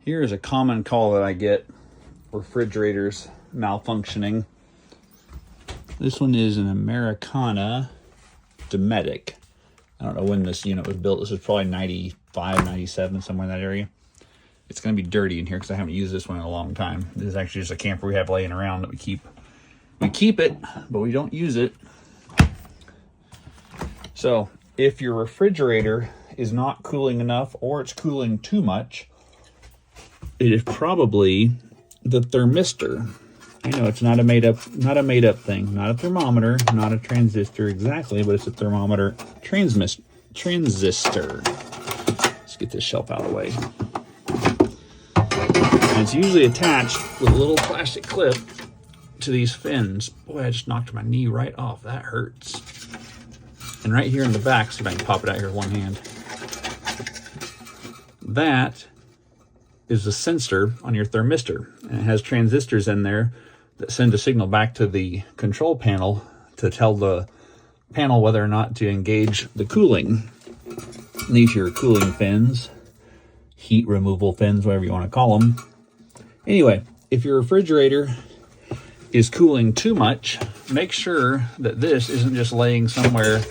Here is a common call that I get: refrigerators malfunctioning. This one is an Americana Dometic. I don't know when this unit was built. This was probably 95, 97, somewhere in that area. It's going to be dirty in here because I haven't used this one in a long time. This is actually just a camper we have laying around that we keep. We keep it, but we don't use it. So if your refrigerator is not cooling enough or it's cooling too much, it is probably the thermistor. I know it's not a made up thing, not a thermometer, not a transistor exactly, but it's a thermometer transistor. Let's get this shelf out of the way. And it's usually attached with a little plastic clip to these fins. Boy, I just knocked my knee right off. That hurts. And right here in the back, see if I can pop it out here with one hand. That is the sensor on your thermistor. And it has transistors in there that send a signal back to the control panel to tell the panel whether or not to engage the cooling. And these are your cooling fins, heat removal fins, whatever you want to call them. Anyway, if your refrigerator is cooling too much, make sure that this isn't just laying somewhere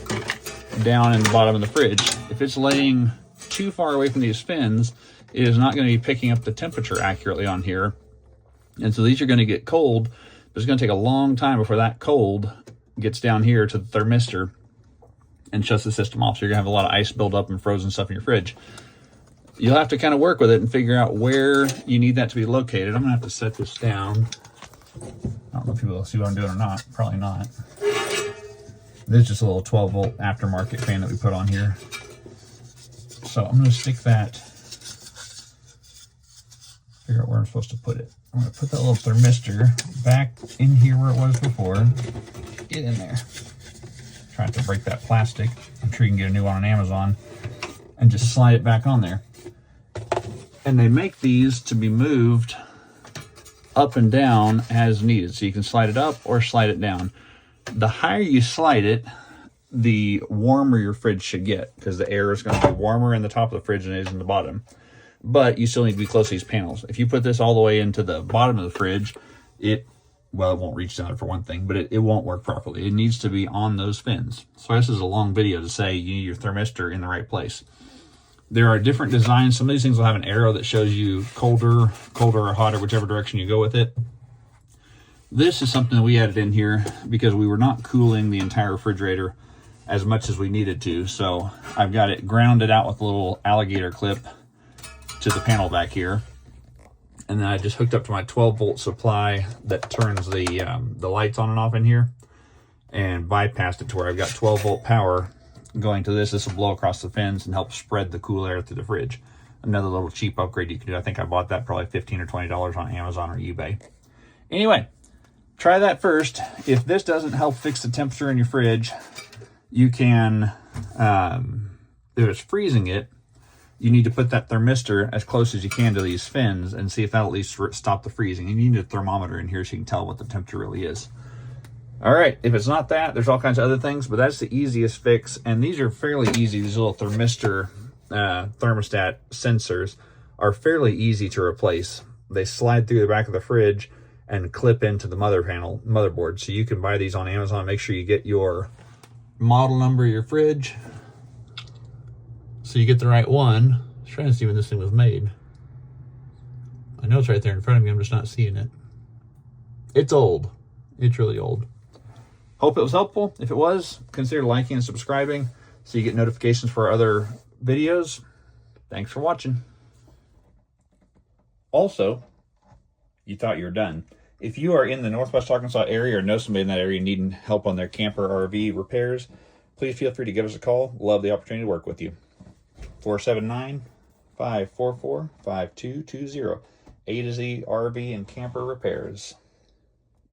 down in the bottom of the fridge. If it's laying too far away from these fins, it is not going to be picking up the temperature accurately on here. And so these are going to get cold, but it's going to take a long time before that cold gets down here to the thermistor and shuts the system off. So you're going to have a lot of ice build up and frozen stuff in your fridge. You'll have to kind of work with it and figure out where you need that to be located. I'm going to have to set this down. I don't know if you will see what I'm doing or not. Probably not. This is just a little 12-volt aftermarket fan that we put on here. So I'm going to stick that, figure out where I'm supposed to put it. I'm going to put that little thermistor back in here where it was before. Get in there. Trying to break that plastic. I'm sure you can get a new one on Amazon. And just slide it back on there. And they make these to be moved up and down as needed. So you can slide it up or slide it down. The higher you slide it, the warmer your fridge should get, because the air is going to be warmer in the top of the fridge than it is in the bottom. But you still need to be close to these panels. If you put this all the way into the bottom of the fridge, it won't reach down for one thing, but it won't work properly. It needs to be on those fins. So this is a long video to say you need your thermistor in the right place. There are different designs. Some of these things will have an arrow that shows you colder or hotter, whichever direction you go with it. This is something that we added in here because we were not cooling the entire refrigerator as much as we needed to. So I've got it grounded out with a little alligator clip to the panel back here. And then I just hooked up to my 12-volt supply that turns the lights on and off in here, and bypassed it to where I've got 12-volt power going to this. This will blow across the fins and help spread the cool air through the fridge. Another little cheap upgrade you can do. I think I bought that probably $15 or $20 on Amazon or eBay. Anyway, try that first. If this doesn't help fix the temperature in your fridge, you can, if it's freezing it, you need to put that thermistor as close as you can to these fins and see if that'll at least stop the freezing. And you need a thermometer in here so you can tell what the temperature really is. All right, if it's not that, there's all kinds of other things, but that's the easiest fix. And these are fairly easy. These little thermistor, thermostat sensors are fairly easy to replace. They slide through the back of the fridge and clip into the motherboard. So you can buy these on Amazon. Make sure you get your model number of your fridge so you get the right one. I was trying to see when this thing was made. I know it's right there in front of me. I'm just not seeing it. It's old. It's really old. Hope it was helpful. If it was, consider liking and subscribing so you get notifications for our other videos. Thanks for watching. Also, you thought you were done. If you are in the Northwest Arkansas area or know somebody in that area needing help on their camper or RV repairs, please feel free to give us a call. Love the opportunity to work with you. 479-544-5220. A to Z RV and camper repairs.